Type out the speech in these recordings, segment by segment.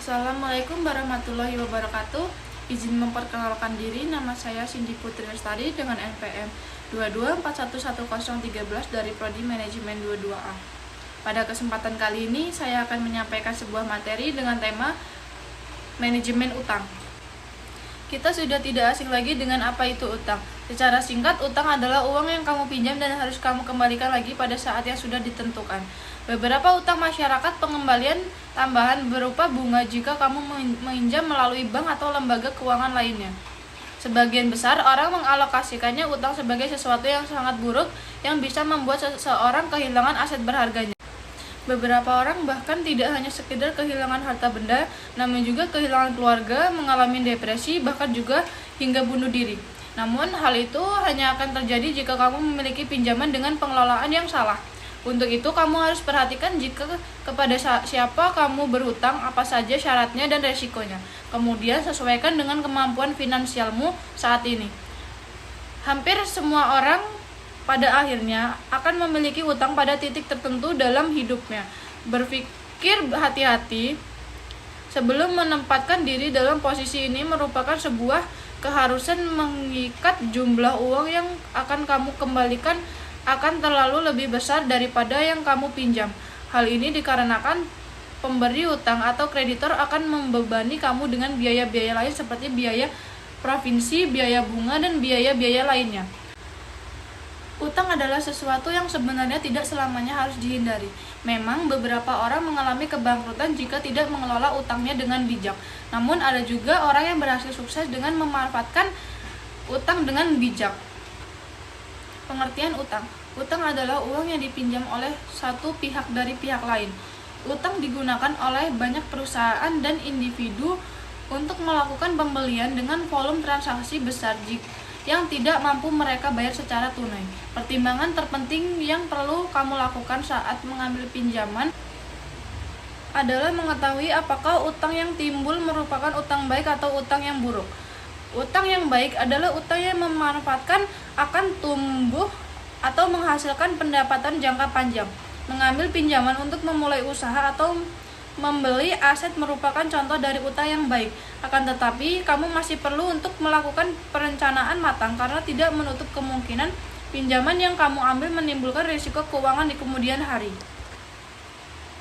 Assalamualaikum warahmatullahi wabarakatuh. Izin memperkenalkan diri, nama saya Cindy Putri Lestari dengan NPM 22411013 dari Prodi Manajemen 22A. Pada kesempatan kali ini, saya akan menyampaikan sebuah materi dengan tema manajemen utang. Kita sudah tidak asing lagi dengan apa itu utang. Secara singkat, utang adalah uang yang kamu pinjam dan harus kamu kembalikan lagi pada saat yang sudah ditentukan. Beberapa utang masyarakat pengembalian tambahan berupa bunga jika kamu meminjam melalui bank atau lembaga keuangan lainnya. Sebagian besar orang mengalokasikannya utang sebagai sesuatu yang sangat buruk yang bisa membuat seseorang kehilangan aset berharganya. Beberapa orang bahkan tidak hanya sekedar kehilangan harta benda, namun juga kehilangan keluarga, mengalami depresi, bahkan juga hingga bunuh diri. Namun, hal itu hanya akan terjadi jika kamu memiliki pinjaman dengan pengelolaan yang salah. Untuk itu, kamu harus perhatikan jika kepada siapa kamu berhutang, apa saja syaratnya dan resikonya. Kemudian, sesuaikan dengan kemampuan finansialmu saat ini. Hampir semua orang pada akhirnya akan memiliki utang pada titik tertentu dalam hidupnya. Berpikir hati-hati sebelum menempatkan diri dalam posisi ini merupakan sebuah keharusan. Mengikat jumlah uang yang akan kamu kembalikan akan terlalu lebih besar daripada yang kamu pinjam. Hal ini dikarenakan pemberi utang atau kreditor akan membebani kamu dengan biaya-biaya lain seperti biaya provinsi, biaya bunga, dan biaya-biaya lainnya. Utang adalah sesuatu yang sebenarnya tidak selamanya harus dihindari. Memang beberapa orang mengalami kebangkrutan jika tidak mengelola utangnya dengan bijak. Namun ada juga orang yang berhasil sukses dengan memanfaatkan utang dengan bijak. Pengertian utang. Utang adalah uang yang dipinjam oleh satu pihak dari pihak lain. Utang digunakan oleh banyak perusahaan dan individu untuk melakukan pembelian dengan volume transaksi besar yang tidak mampu mereka bayar secara tunai. Pertimbangan terpenting yang perlu kamu lakukan saat mengambil pinjaman adalah mengetahui apakah utang yang timbul merupakan utang baik atau utang yang buruk. Utang yang baik adalah utang yang memanfaatkan akan tumbuh atau menghasilkan pendapatan jangka panjang. Mengambil pinjaman untuk memulai usaha atau membeli aset merupakan contoh dari utang yang baik. Akan tetapi, kamu masih perlu untuk melakukan perencanaan matang karena tidak menutup kemungkinan pinjaman yang kamu ambil menimbulkan risiko keuangan di kemudian hari.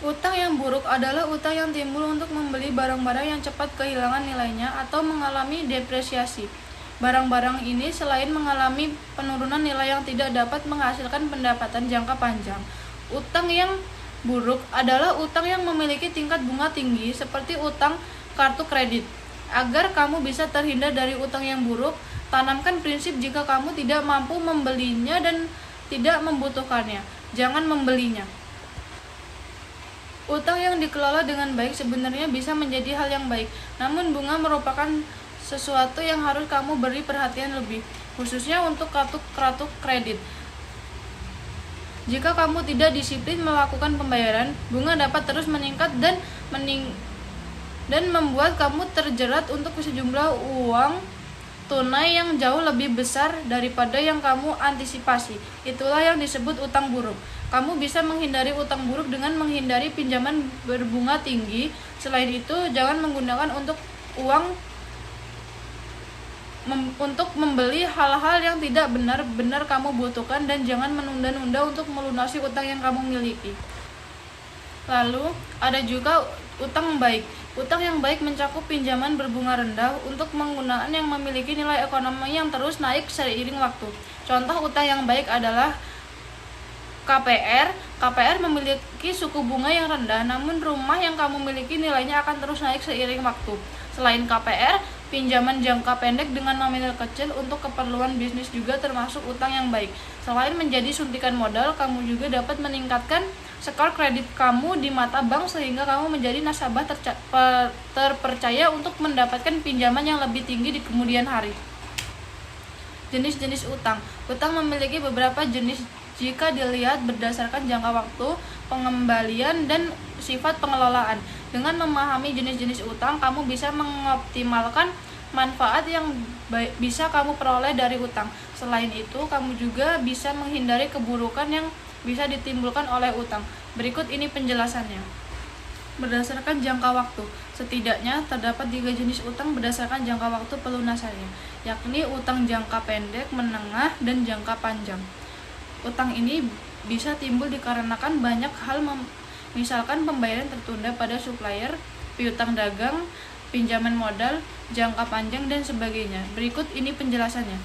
Utang yang buruk adalah utang yang timbul untuk membeli barang-barang yang cepat kehilangan nilainya atau mengalami depresiasi. Barang-barang ini selain mengalami penurunan nilai yang tidak dapat menghasilkan pendapatan jangka panjang. Utang yang buruk adalah utang yang memiliki tingkat bunga tinggi seperti utang kartu kredit. Agar kamu bisa terhindar dari utang yang buruk, tanamkan prinsip jika kamu tidak mampu membelinya dan tidak membutuhkannya, jangan membelinya. Utang yang dikelola dengan baik sebenarnya bisa menjadi hal yang baik, namun bunga merupakan sesuatu yang harus kamu beri perhatian lebih, khususnya untuk kartu kredit. Jika kamu tidak disiplin melakukan pembayaran, bunga dapat terus meningkat dan membuat kamu terjerat untuk sejumlah uang tunai yang jauh lebih besar daripada yang kamu antisipasi. Itulah yang disebut utang buruk. Kamu bisa menghindari utang buruk dengan menghindari pinjaman berbunga tinggi. Selain itu, jangan menggunakan untuk membeli hal-hal yang tidak benar-benar kamu butuhkan, dan jangan menunda-nunda untuk melunasi utang yang kamu miliki. Lalu, ada juga utang baik. Utang yang baik mencakup pinjaman berbunga rendah untuk penggunaan yang memiliki nilai ekonomi yang terus naik seiring waktu. Contoh utang yang baik adalah KPR. KPR memiliki suku bunga yang rendah, namun rumah yang kamu miliki nilainya akan terus naik seiring waktu. Selain KPR, pinjaman jangka pendek dengan nominal kecil untuk keperluan bisnis juga termasuk utang yang baik. Selain menjadi suntikan modal, kamu juga dapat meningkatkan skor kredit kamu di mata bank sehingga kamu menjadi nasabah terpercaya untuk mendapatkan pinjaman yang lebih tinggi di kemudian hari. Jenis-jenis utang. Utang memiliki beberapa jenis jika dilihat berdasarkan jangka waktu, pengembalian, dan sifat pengelolaan. Dengan memahami jenis-jenis utang, kamu bisa mengoptimalkan manfaat yang bisa kamu peroleh dari utang. Selain itu, kamu juga bisa menghindari keburukan yang bisa ditimbulkan oleh utang. Berikut ini penjelasannya. berdasarkan jangka waktu. Setidaknya terdapat 3 jenis utang berdasarkan jangka waktu pelunasannya, yakni utang jangka pendek, menengah, dan jangka panjang. Utang ini bisa timbul dikarenakan banyak hal, misalkan pembayaran tertunda pada supplier, piutang dagang, pinjaman modal, jangka panjang, dan sebagainya. Berikut ini penjelasannya.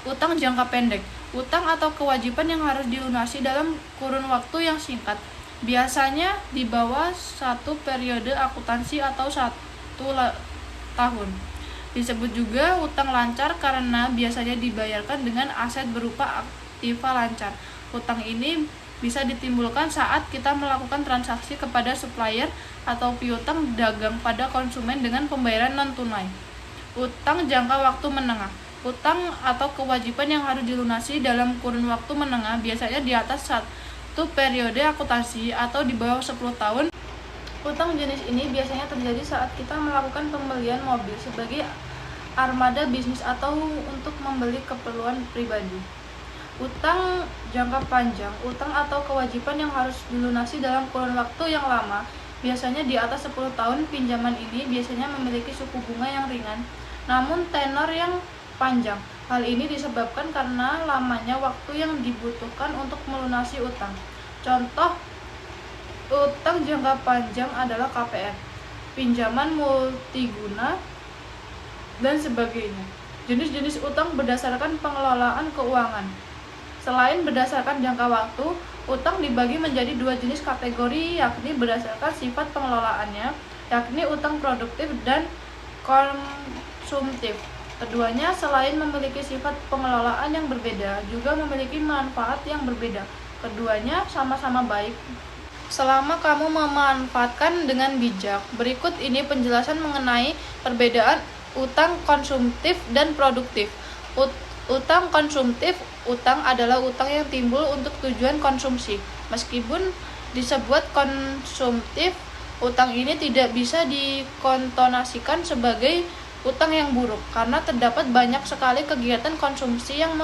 Utang jangka pendek. Utang atau kewajiban yang harus dilunasi dalam kurun waktu yang singkat, biasanya di bawah 1 periode akuntansi atau 1 tahun. Disebut juga utang lancar karena biasanya dibayarkan dengan aset berupa aktiva lancar. Utang ini bisa ditimbulkan saat kita melakukan transaksi kepada supplier atau piutang dagang pada konsumen dengan pembayaran non-tunai. Utang jangka waktu menengah. Utang atau kewajiban yang harus dilunasi dalam kurun waktu menengah, biasanya di atas 1 periode akuntansi atau di bawah 10 tahun. Utang jenis ini biasanya terjadi saat kita melakukan pembelian mobil sebagai armada bisnis atau untuk membeli keperluan pribadi. Utang jangka panjang. Utang atau kewajiban yang harus dilunasi dalam kurun waktu yang lama, biasanya di atas 10 tahun. Pinjaman ini biasanya memiliki suku bunga yang ringan, namun tenor yang panjang. Hal ini disebabkan karena lamanya waktu yang dibutuhkan untuk melunasi utang. Contoh utang jangka panjang adalah KPR, pinjaman multiguna, dan sebagainya. Jenis-jenis utang berdasarkan pengelolaan keuangan. Selain berdasarkan jangka waktu, utang dibagi menjadi 2 jenis kategori, yakni berdasarkan sifat pengelolaannya, yakni utang produktif dan konsumtif. Keduanya selain memiliki sifat pengelolaan yang berbeda, juga memiliki manfaat yang berbeda. Keduanya sama-sama baik selama kamu memanfaatkan dengan bijak. Berikut ini penjelasan mengenai perbedaan utang konsumtif dan produktif. Utang konsumtif. Utang adalah utang yang timbul untuk tujuan konsumsi. Meskipun disebut konsumtif, utang ini tidak bisa dikontonasikan sebagai utang yang buruk, karena terdapat banyak sekali kegiatan konsumsi yang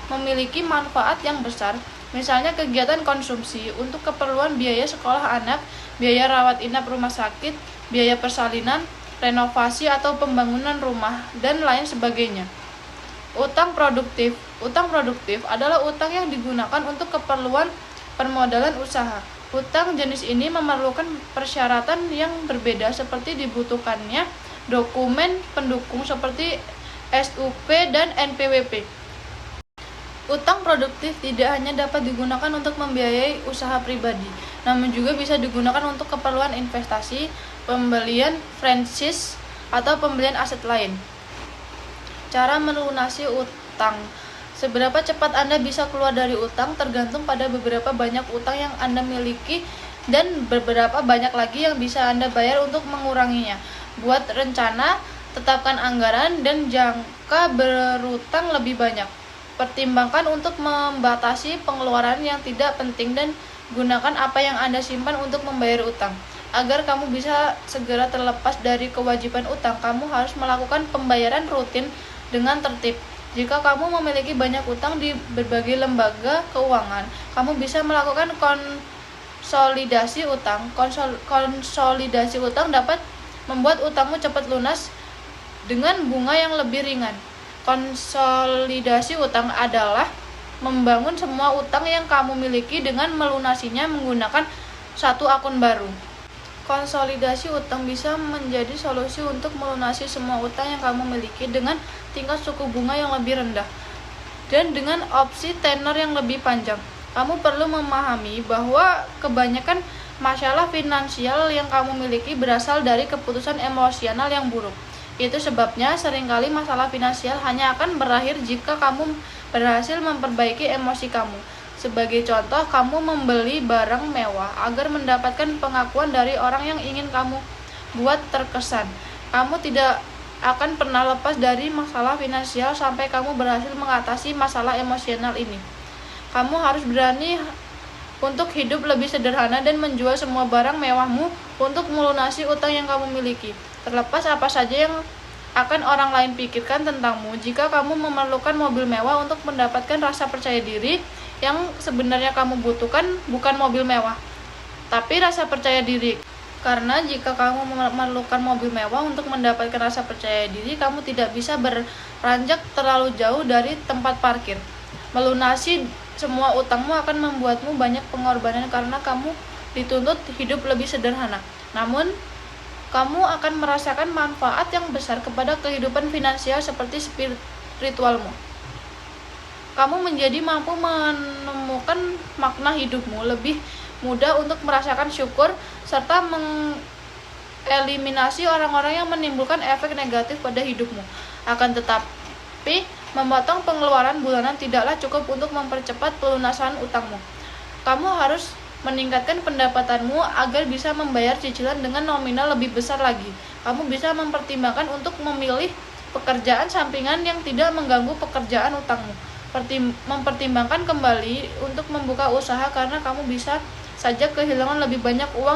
memiliki manfaat yang besar. Misalnya kegiatan konsumsi untuk keperluan biaya sekolah anak, biaya rawat inap rumah sakit, biaya persalinan, renovasi atau pembangunan rumah, dan lain sebagainya. Utang produktif. Utang produktif adalah utang yang digunakan untuk keperluan permodalan usaha. Utang jenis ini memerlukan persyaratan yang berbeda seperti dibutuhkannya dokumen pendukung seperti SUP dan NPWP. Utang produktif tidak hanya dapat digunakan untuk membiayai usaha pribadi, namun juga bisa digunakan untuk keperluan investasi, pembelian franchise, atau pembelian aset lain. Cara melunasi utang. Seberapa cepat Anda bisa keluar dari utang tergantung pada beberapa banyak utang yang Anda miliki dan beberapa banyak lagi yang bisa Anda bayar untuk menguranginya. Buat rencana, tetapkan anggaran, dan jangka berutang lebih banyak. Pertimbangkan untuk membatasi pengeluaran yang tidak penting dan gunakan apa yang Anda simpan untuk membayar utang. Agar kamu bisa segera terlepas dari kewajiban utang, kamu harus melakukan pembayaran rutin dengan tertib. Jika kamu memiliki banyak utang di berbagai lembaga keuangan, kamu bisa melakukan konsolidasi utang. Konsolidasi utang dapat membuat utangmu cepat lunas dengan bunga yang lebih ringan. Konsolidasi utang adalah membangun semua utang yang kamu miliki dengan melunasinya menggunakan satu akun baru. Konsolidasi utang bisa menjadi solusi untuk melunasi semua utang yang kamu miliki dengan tingkat suku bunga yang lebih rendah dan dengan opsi tenor yang lebih panjang. Kamu perlu memahami bahwa kebanyakan masalah finansial yang kamu miliki berasal dari keputusan emosional yang buruk. Itu sebabnya seringkali masalah finansial hanya akan berakhir jika kamu berhasil memperbaiki emosi kamu. Sebagai contoh, kamu membeli barang mewah agar mendapatkan pengakuan dari orang yang ingin kamu buat terkesan. Kamu tidak akan pernah lepas dari masalah finansial sampai kamu berhasil mengatasi masalah emosional ini. Kamu harus berani untuk hidup lebih sederhana dan menjual semua barang mewahmu untuk melunasi utang yang kamu miliki. Terlepas apa saja yang akan orang lain pikirkan tentangmu, jika kamu memerlukan mobil mewah untuk mendapatkan rasa percaya diri, yang sebenarnya kamu butuhkan bukan mobil mewah, tapi rasa percaya diri. Karena jika kamu memerlukan mobil mewah untuk mendapatkan rasa percaya diri, kamu tidak bisa beranjak terlalu jauh dari tempat parkir. Melunasi semua utangmu akan membuatmu banyak pengorbanan karena kamu dituntut hidup lebih sederhana. Namun, kamu akan merasakan manfaat yang besar kepada kehidupan finansial seperti spiritualmu. Kamu menjadi mampu menemukan makna hidupmu, lebih mudah untuk merasakan syukur, serta mengeliminasi orang-orang yang menimbulkan efek negatif pada hidupmu. Akan tetapi, memotong pengeluaran bulanan tidaklah cukup untuk mempercepat pelunasan utangmu. Kamu harus meningkatkan pendapatanmu agar bisa membayar cicilan dengan nominal lebih besar lagi. Kamu bisa mempertimbangkan untuk memilih pekerjaan sampingan yang tidak mengganggu pekerjaan utangmu. Mempertimbangkan kembali untuk membuka usaha karena kamu bisa saja kehilangan lebih banyak uang